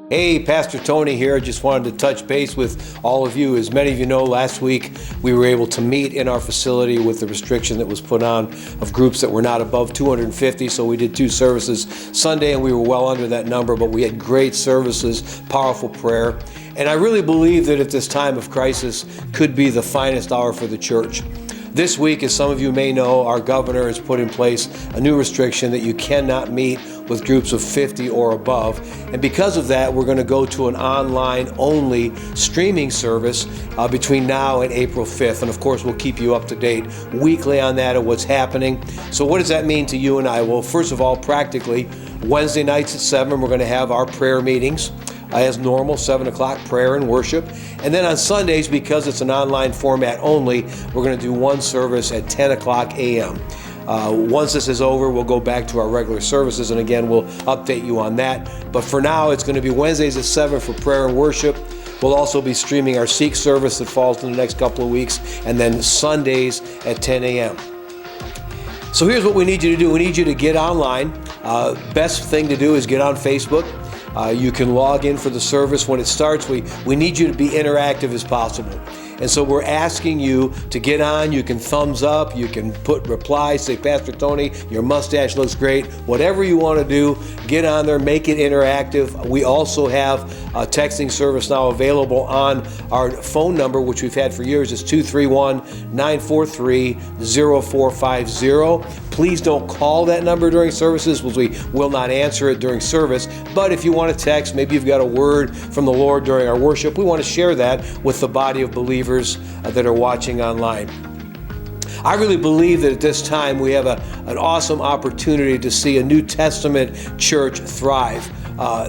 Hey, Pastor Tony here. Just wanted to touch base with all of you. As many of you know, last week we were able to meet in our facility with the restriction that was put on of groups that were not above 250. So we did 2 services Sunday and we were well under that number, but we had great services, powerful prayer. And I really believe that at this time of crisis could be the finest hour for the church. This week, as some of you may know, our governor has put in place a new restriction that you cannot meet with groups of 50 or above. And because of that, we're going to go to an online-only streaming service between now and April 5th. And of course, we'll keep you up to date weekly on that and what's happening. So what does that mean to you and I? Well, first of all, practically, Wednesday nights at 7, we're going to have our prayer meetings. As normal, 7 o'clock prayer and worship. And then on Sundays, because it's an online format only, we're going to do one service at 10 o'clock a.m. Once this is over, we'll go back to our regular services, and again, we'll update you on that. But for now, it's going to be Wednesdays at 7 for prayer and worship. We'll also be streaming our Seek service that falls in the next couple of weeks, and then Sundays at 10 a.m. So here's what we need you to do. We need you to get online. Best thing to do is get on Facebook. You can log in for the service when it starts. We need you to be interactive as possible. And so we're asking you to get on. You can thumbs up, you can put replies, say, Pastor Tony, your mustache looks great. Whatever you want to do, get on there, make it interactive. We also have a texting service now available on our phone number, which we've had for years. It's 231-943-0450. Please don't call that number during services, because we will not answer it during service. But if you want to text, maybe you've got a word from the Lord during our worship, we want to share that with the body of believers that are watching online. I really believe that at this time we have an awesome opportunity to see a New Testament church thrive.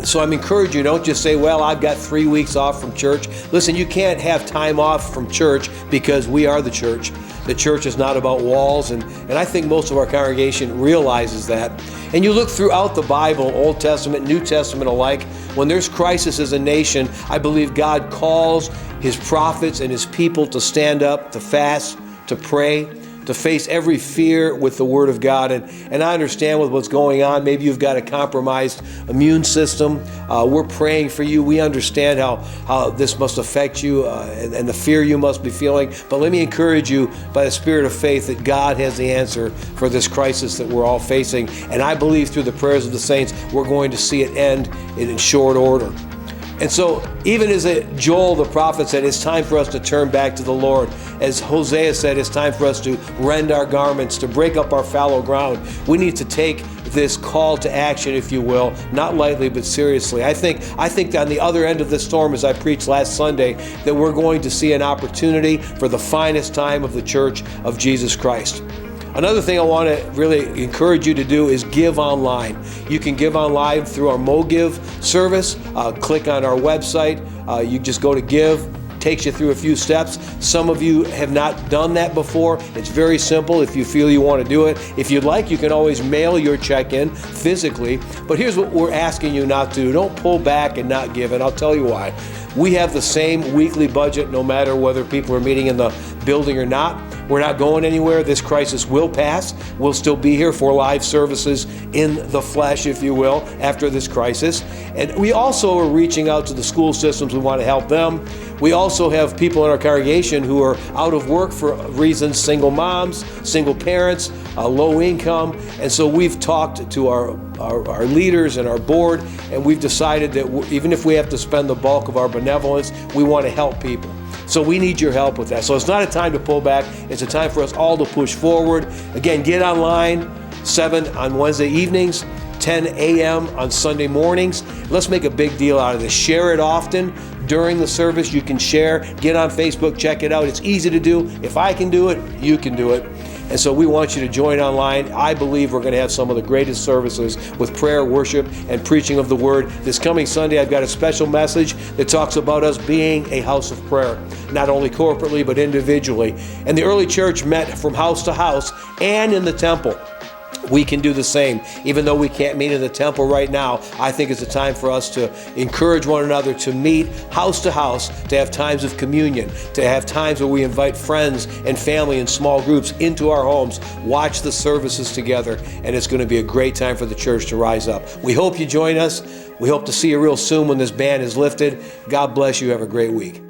So I'm encouraging you, don't just say, well, I've got 3 weeks off from church. Listen, you can't have time off from church because we are the church. The church is not about walls, and I think most of our congregation realizes that. And you look throughout the Bible, Old Testament, New Testament alike, when there's crisis as a nation, I believe God calls His prophets and His people to stand up, to fast, to pray, to face every fear with the Word of God. And I understand with what's going on, maybe you've got a compromised immune system. We're praying for you. We understand how this must affect you and the fear you must be feeling. But let me encourage you by the Spirit of faith that God has the answer for this crisis that we're all facing. And I believe through the prayers of the saints, we're going to see it end in short order. And so even as Joel the prophet said, it's time for us to turn back to the Lord. As Hosea said, it's time for us to rend our garments, to break up our fallow ground. We need to take this call to action, if you will, not lightly but seriously. I think on the other end of the storm, as I preached last Sunday, that we're going to see an opportunity for the finest time of the Church of Jesus Christ. Another thing I want to really encourage you to do is give online. You can give online through our MoGive service. Click on our website. You just go to give. Takes you through a few steps. Some of you have not done that before. It's very simple if you feel you want to do it. If you'd like, you can always mail your check in physically. But here's what we're asking you not to do. Don't pull back and not give, and I'll tell you why. We have the same weekly budget no matter whether people are meeting in the building or not. We're not going anywhere. This crisis will pass. We'll still be here for live services in the flesh, if you will, after this crisis. And we also are reaching out to the school systems. We want to help them. We also have people in our congregation who are out of work for reasons, single moms, single parents, low income. And so we've talked to our leaders and our board, and we've decided that even if we have to spend the bulk of our benevolence, we want to help people. So we need your help with that. So it's not a time to pull back. It's a time for us all to push forward. Again, get online, 7 on Wednesday evenings, 10 a.m. on Sunday mornings. Let's make a big deal out of this. Share it often. During the service, you can share. Get on Facebook, check it out. It's easy to do. If I can do it, you can do it. And so we want you to join online. I believe we're going to have some of the greatest services with prayer, worship, and preaching of the Word. This coming Sunday, I've got a special message that talks about us being a house of prayer, not only corporately, but individually. And the early church met from house to house and in the temple. we can do the same. Even though we can't meet in the temple right now, I think it's a time for us to encourage one another to meet house to house, to have times of communion, to have times where we invite friends and family in small groups into our homes, watch the services together, and it's going to be a great time for the church to rise up. We hope you join us. We hope to see you real soon when this ban is lifted. God bless you. Have a great week.